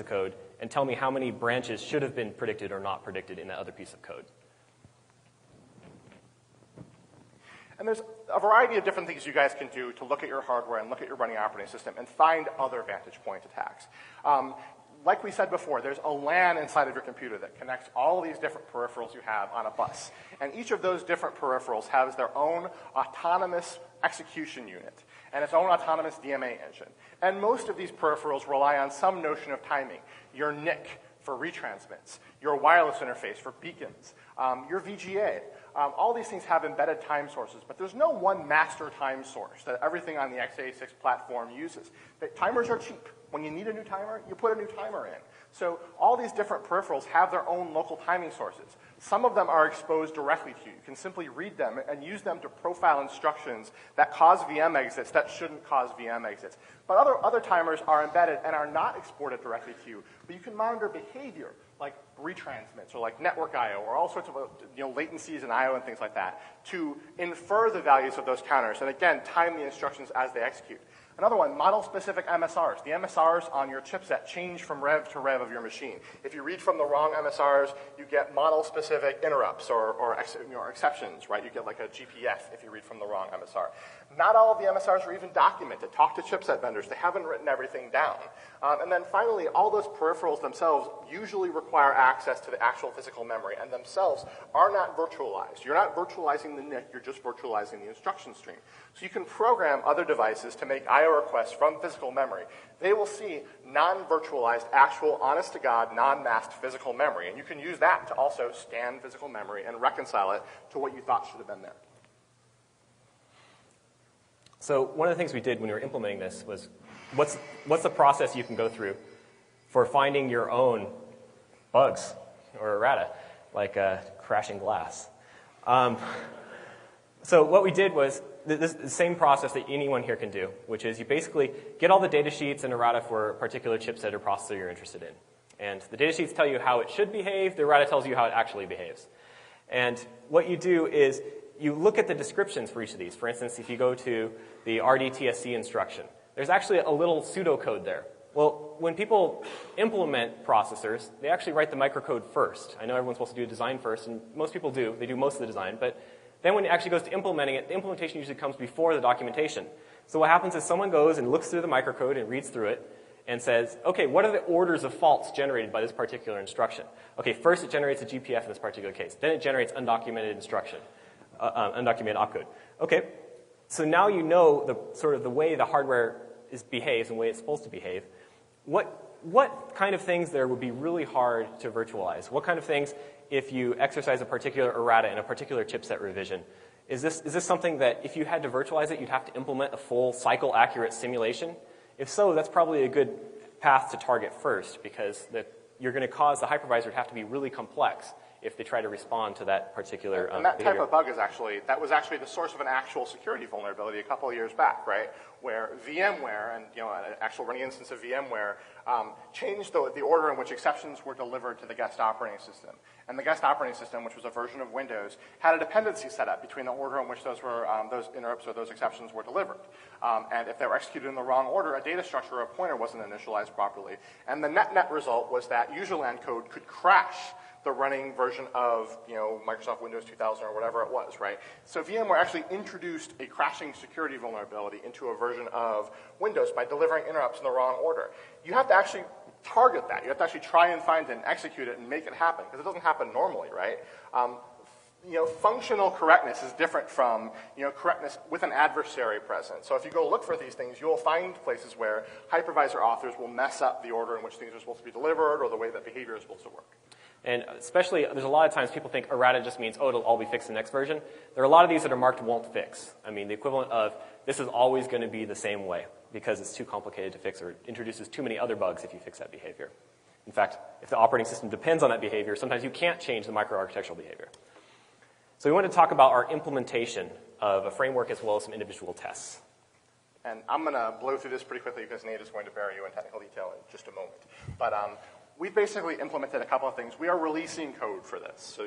of code and tell me how many branches should have been predicted or not predicted in that other piece of code. And there's a variety of different things you guys can do to look at your hardware and look at your running operating system and find other vantage point attacks. Like we said before, there's a LAN inside of your computer that connects all of these different peripherals you have on a bus. And each of those different peripherals has their own autonomous execution unit and its own autonomous DMA engine. And most of these peripherals rely on some notion of timing. Your NIC for retransmits, your wireless interface for beacons, your VGA. All these things have embedded time sources, but there's no one master time source that everything on the x86 platform uses. Timers are cheap. When you need a new timer, you put a new timer in. So all these different peripherals have their own local timing sources. Some of them are exposed directly to you. You can simply read them and use them to profile instructions that cause VM exits that shouldn't cause VM exits. But other timers are embedded and are not exported directly to you. But you can monitor behavior like retransmits or like network I/O or all sorts of latencies in I/O and things like that to infer the values of those counters and, again, time the instructions as they execute. Another one, model-specific MSRs. The MSRs on your chipset change from rev to rev of your machine. If you read from the wrong MSRs, you get model-specific interrupts or exceptions, right? You get like a GPF if you read from the wrong MSR. Not all of the MSRs are even documented. Talk to chipset vendors. They haven't written everything down. And then finally, all those peripherals themselves usually require access to the actual physical memory and themselves are not virtualized. You're not virtualizing the NIC, you're just virtualizing the instruction stream. So you can program other devices to make I/O requests from physical memory. They will see non-virtualized, actual, honest-to-God, non-masked physical memory. And you can use that to also scan physical memory and reconcile it to what you thought should have been there. So one of the things we did when we were implementing this was, what's the process you can go through for finding your own bugs or errata, like crashing glass? So what we did was the same process that anyone here can do, which is you basically get all the data sheets and errata for a particular chipset or processor you're interested in. And the data sheets tell you how it should behave. The errata tells you how it actually behaves. And what you do is you look at the descriptions for each of these. For instance, if you go to the RDTSC instruction, there's actually a little pseudocode there. Well, when people implement processors, they actually write the microcode first. I know everyone's supposed to do design first, and most people do. They do most of the design. But then when it actually goes to implementing it, the implementation usually comes before the documentation. So what happens is someone goes and looks through the microcode and reads through it and says, okay, what are the orders of faults generated by this particular instruction? Okay, first it generates a GPF in this particular case. Then it generates undocumented instruction, undocumented opcode. Okay, so now you know the way the hardware behaves and the way it's supposed to behave. What kind of things there would be really hard to virtualize? What kind of things, if you exercise a particular errata in a particular chipset revision, is this something that if you had to virtualize it, you'd have to implement a full cycle-accurate simulation? If so, that's probably a good path to target first, because you're going to cause the hypervisor to have to be really complex if they try to respond to that particular and that behavior. type of bug was actually the source of an actual security vulnerability a couple of years back, right? Where VMware and an actual running instance of VMware changed the order in which exceptions were delivered to the guest operating system. And the guest operating system, which was a version of Windows, had a dependency set up between the order in which those interrupts or those exceptions were delivered. And if they were executed in the wrong order, a data structure or a pointer wasn't initialized properly. And the net result was that userland code could crash the running version of Microsoft Windows 2000 or whatever it was, right? So VMware actually introduced a crashing security vulnerability into a version of Windows by delivering interrupts in the wrong order. You have to actually target that. You have to actually try and find it and execute it and make it happen, because it doesn't happen normally, right? Functional correctness is different from correctness with an adversary present. So if you go look for these things, you'll find places where hypervisor authors will mess up the order in which things are supposed to be delivered or the way that behavior is supposed to work. And especially, there's a lot of times people think errata just means, oh, it'll all be fixed in the next version. There are a lot of these that are marked won't fix. I mean, the equivalent of this is always going to be the same way because it's too complicated to fix or introduces too many other bugs if you fix that behavior. In fact, if the operating system depends on that behavior, sometimes you can't change the microarchitectural behavior. So we want to talk about our implementation of a framework as well as some individual tests. And I'm going to blow through this pretty quickly because Nate is going to bury you in technical detail in just a moment. But we've basically implemented a couple of things. We are releasing code for this. So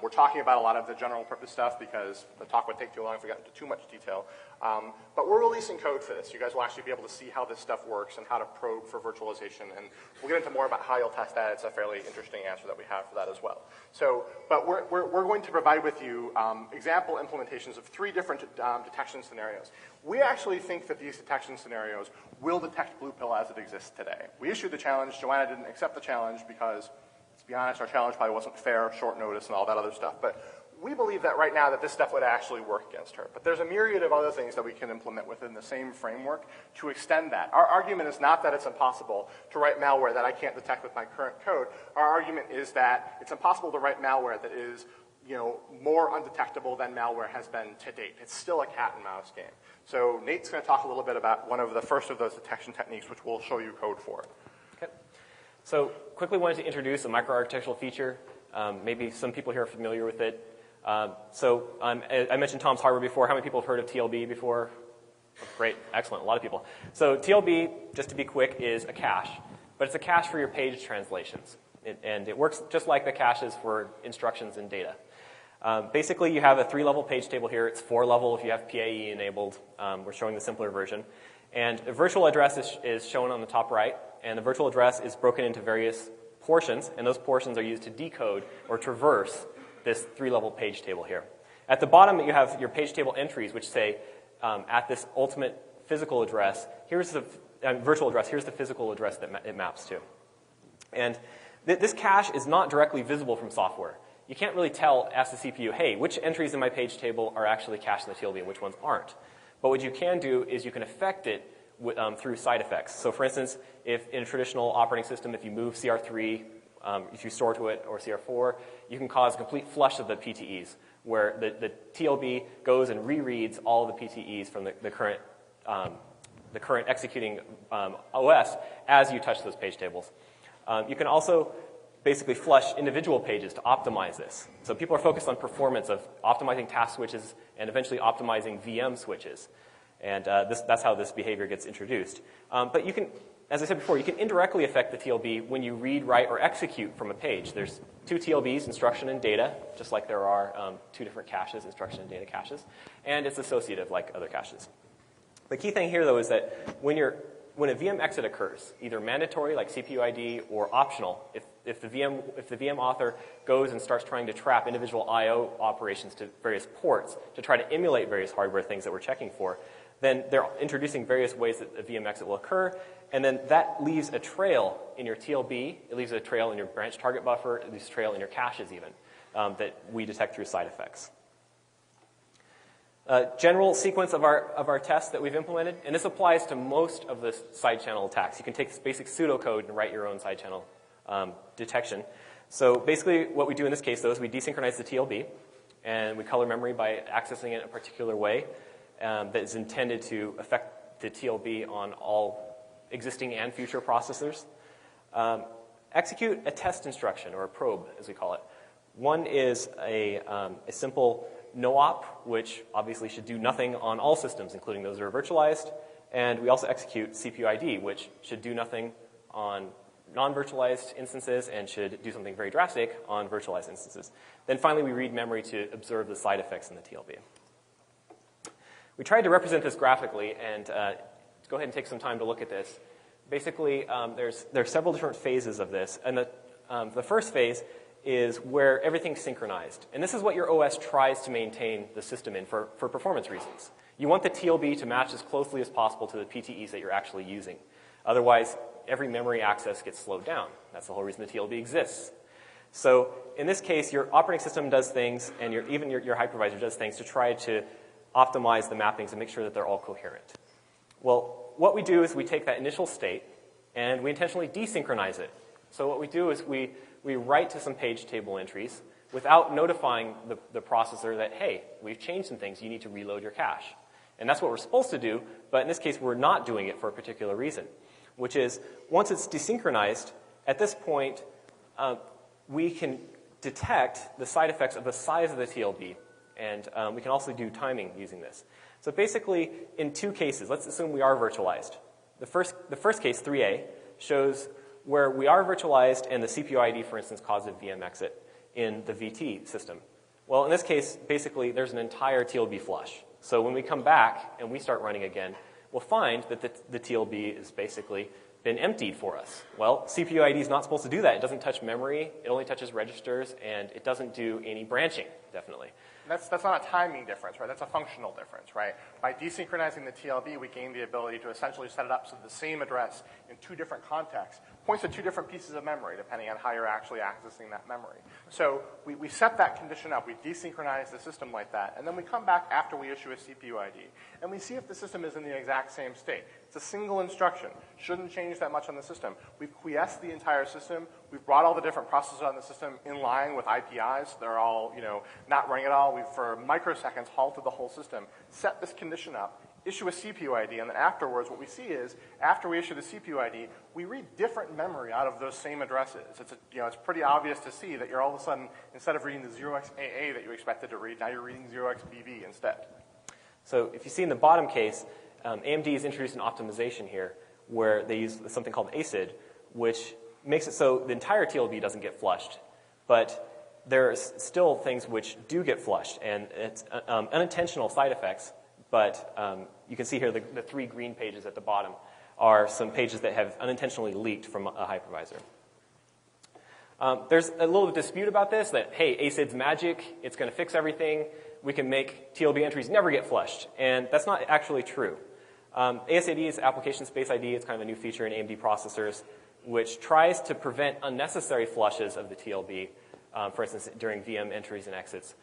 We're talking about a lot of the general purpose stuff because the talk would take too long if we got into too much detail. But we're releasing code for this. You guys will actually be able to see how this stuff works and how to probe for virtualization. And we'll get into more about how you'll test that. It's a fairly interesting answer that we have for that as well. So, but we're going to provide with you example implementations of 3 different detection scenarios. We actually think that these detection scenarios will detect Blue Pill as it exists today. We issued the challenge. Joanna didn't accept the challenge because, to be honest, our challenge probably wasn't fair, short notice, and all that other stuff. But we believe that right now that this stuff would actually work against her. But there's a myriad of other things that we can implement within the same framework to extend that. Our argument is not that it's impossible to write malware that I can't detect with my current code. Our argument is that it's impossible to write malware that is, you know, more undetectable than malware has been to date. It's still a cat and mouse game. So Nate's going to talk a little bit about one of the first of those detection techniques, which we'll show you code for. Okay. So quickly wanted to introduce a microarchitectural feature. Maybe some people here are familiar with it. I mentioned Tom's Hardware before. How many people have heard of TLB before? Great, excellent, a lot of people. So TLB, just to be quick, is a cache, but it's a cache for your page translations. And it works just like the caches for instructions and data. Basically, you have a 3-level page table here. It's 4-level if you have PAE enabled. We're showing the simpler version. And a virtual address is shown on the top right, and the virtual address is broken into various portions, and those portions are used to decode or traverse this 3-level page table here. At the bottom, you have your page table entries, which say, at this ultimate physical address, here's the virtual address, here's the physical address that it maps to. And this cache is not directly visible from software. You can't really ask the CPU, hey, which entries in my page table are actually cached in the TLB and which ones aren't. But what you can do is you can affect it through side effects. So for instance, if in a traditional operating system, if you move CR3, if you store to it, or CR4, you can cause a complete flush of the PTEs, where the TLB goes and rereads all the PTEs from the current executing OS as you touch those page tables. You can also basically flush individual pages to optimize this. So people are focused on performance of optimizing task switches and eventually optimizing VM switches. And that's how this behavior gets introduced. But you can, as I said before, you can indirectly affect the TLB when you read, write, or execute from a page. There's 2 TLBs, instruction and data, just like there are 2 different caches, instruction and data caches. And it's associative like other caches. The key thing here, though, is that when a VM exit occurs, either mandatory like CPU ID or optional, if the VM author goes and starts trying to trap individual I/O operations to various ports to try to emulate various hardware things that we're checking for, then they're introducing various ways that a VM exit will occur, and then that leaves a trail in your TLB, it leaves a trail in your branch target buffer, it leaves a trail in your caches even, that we detect through side effects. General sequence of our tests that we've implemented, and this applies to most of the side channel attacks. You can take this basic pseudocode and write your own side channel detection. So basically what we do in this case, though, is we desynchronize the TLB, and we color memory by accessing it in a particular way that is intended to affect the TLB on all existing and future processors. Execute a test instruction, or a probe, as we call it. One is a simple no-op, which obviously should do nothing on all systems, including those that are virtualized. And we also execute CPU ID, which should do nothing on non-virtualized instances and should do something very drastic on virtualized instances. Then finally, we read memory to observe the side effects in the TLB. We tried to represent this graphically, and go ahead and take some time to look at this. Basically, there are several different phases of this. And the first phase is where everything's synchronized. And this is what your OS tries to maintain the system in for performance reasons. You want the TLB to match as closely as possible to the PTEs that you're actually using. Otherwise, every memory access gets slowed down. That's the whole reason the TLB exists. So in this case, your operating system does things, and even your hypervisor does things to try to optimize the mappings and make sure that they're all coherent. Well, what we do is we take that initial state, and we intentionally desynchronize it. So what we do is we write to some page table entries without notifying the processor that, hey, we've changed some things, you need to reload your cache. And that's what we're supposed to do, but in this case, we're not doing it for a particular reason, which is once it's desynchronized, at this point, we can detect the side effects of the size of the TLB, and we can also do timing using this. So basically, in 2 cases, let's assume we are virtualized. The first case, 3A, shows where we are virtualized and the CPU ID, for instance, caused a VM exit. in the VT system? Well, in this case, basically, there's an entire TLB flush. So when we come back and we start running again, we'll find that the TLB is basically been emptied for us. Well, CPU ID is not supposed to do that. It doesn't touch memory. It only touches registers, and it doesn't do any branching, definitely. That's not a timing difference, right? That's a functional difference, right? By desynchronizing the TLB, we gain the ability to essentially set it up so the same address in two different contexts points to two different pieces of memory, depending on how you're actually accessing that memory. So we set that condition up. We desynchronize the system like that, and then we come back after we issue a CPU ID, and we see if the system is in the exact same state. It's a single instruction. Shouldn't change that much on the system. We've quiesced the entire system. We've brought all the different processors on the system in line with IPIs. They're all, not running at all. We've, for microseconds, halted the whole system, set this condition up, issue a CPU ID, and then afterwards what we see is, after we issue the CPU ID, we read different memory out of those same addresses. It's pretty obvious to see that you're all of a sudden, instead of reading the 0xAA that you expected to read, now you're reading 0xBV instead. So if you see in the bottom case, AMD has introduced an optimization here where they use something called ACID, which makes it so the entire TLB doesn't get flushed. But there's still things which do get flushed, and it's unintentional side effects. But you can see here the three green pages at the bottom are some pages that have unintentionally leaked from a hypervisor. There's a little dispute about this, that, hey, ACID's magic, it's going to fix everything, we can make TLB entries never get flushed. And that's not actually true. ASID is application space ID. It's kind of a new feature in AMD processors, which tries to prevent unnecessary flushes of the TLB, for instance, during VM entries and exits,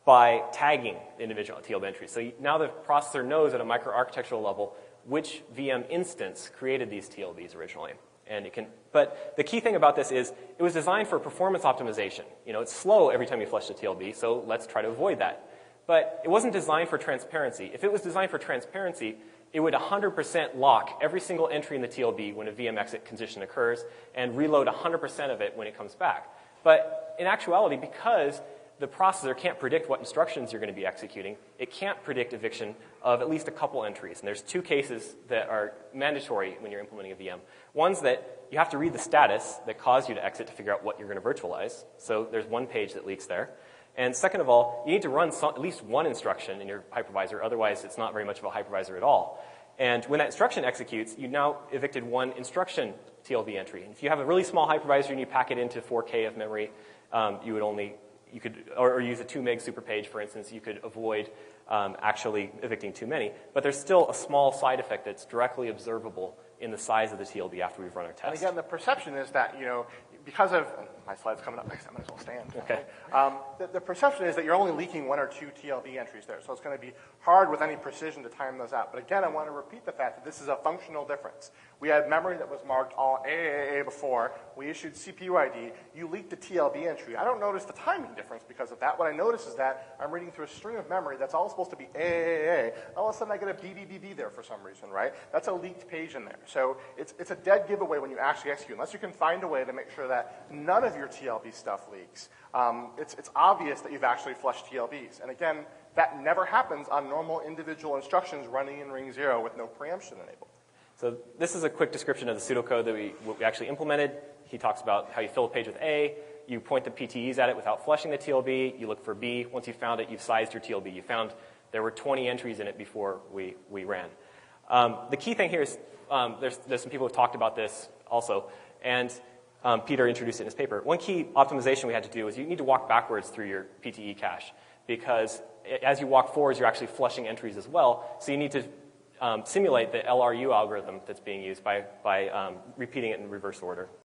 by tagging individual TLB entries. So now the processor knows at a microarchitectural level which VM instance created these TLBs originally. And it can, but the key thing about this is it was designed for performance optimization. It's slow every time you flush the TLB, so let's try to avoid that. But it wasn't designed for transparency. If it was designed for transparency, it would 100% lock every single entry in the TLB when a VM exit condition occurs and reload 100% of it when it comes back. But in actuality, because the processor can't predict what instructions you're going to be executing, it can't predict eviction of at least a couple entries. And there's two cases that are mandatory when you're implementing a VM. One's that you have to read the status that caused you to exit to figure out what you're going to virtualize. So there's one page that leaks there. And second of all, you need to run at least one instruction in your hypervisor. Otherwise, it's not very much of a hypervisor at all. And when that instruction executes, you now evicted one instruction TLB entry. And if you have a really small hypervisor and you pack it into 4K of memory, you could use a 2 meg super page, for instance, you could avoid actually evicting too many. But there's still a small side effect that's directly observable in the size of the TLB after we've run our test. And again, the perception is that, because of, my slide's coming up next, I might as well stand. Okay. The perception is that you're only leaking 1 or 2 TLB entries there, so it's going to be hard with any precision to time those out. But again, I want to repeat the fact that this is a functional difference. We had memory that was marked all AAA before. We issued CPU ID. You leaked the TLB entry. I don't notice the timing difference because of that. What I notice is that I'm reading through a string of memory that's all supposed to be AAA. All of a sudden, I get a BBBB there for some reason, right? That's a leaked page in there. So it's a dead giveaway when you actually execute, unless you can find a way to make sure that none of your TLB stuff leaks. It's obvious that you've actually flushed TLBs. And again, that never happens on normal individual instructions running in ring 0 with no preemption enabled. So this is a quick description of the pseudocode that we actually implemented. He talks about how you fill a page with A, you point the PTEs at it without flushing the TLB, you look for B. Once you found it, you've sized your TLB. You found there were 20 entries in it before we ran. The key thing here is there's some people who have talked about this also, and Peter introduced it in his paper. One key optimization we had to do is you need to walk backwards through your PTE cache, because as you walk forwards, you're actually flushing entries as well. So you need to simulate the LRU algorithm that's being used by repeating it in reverse order.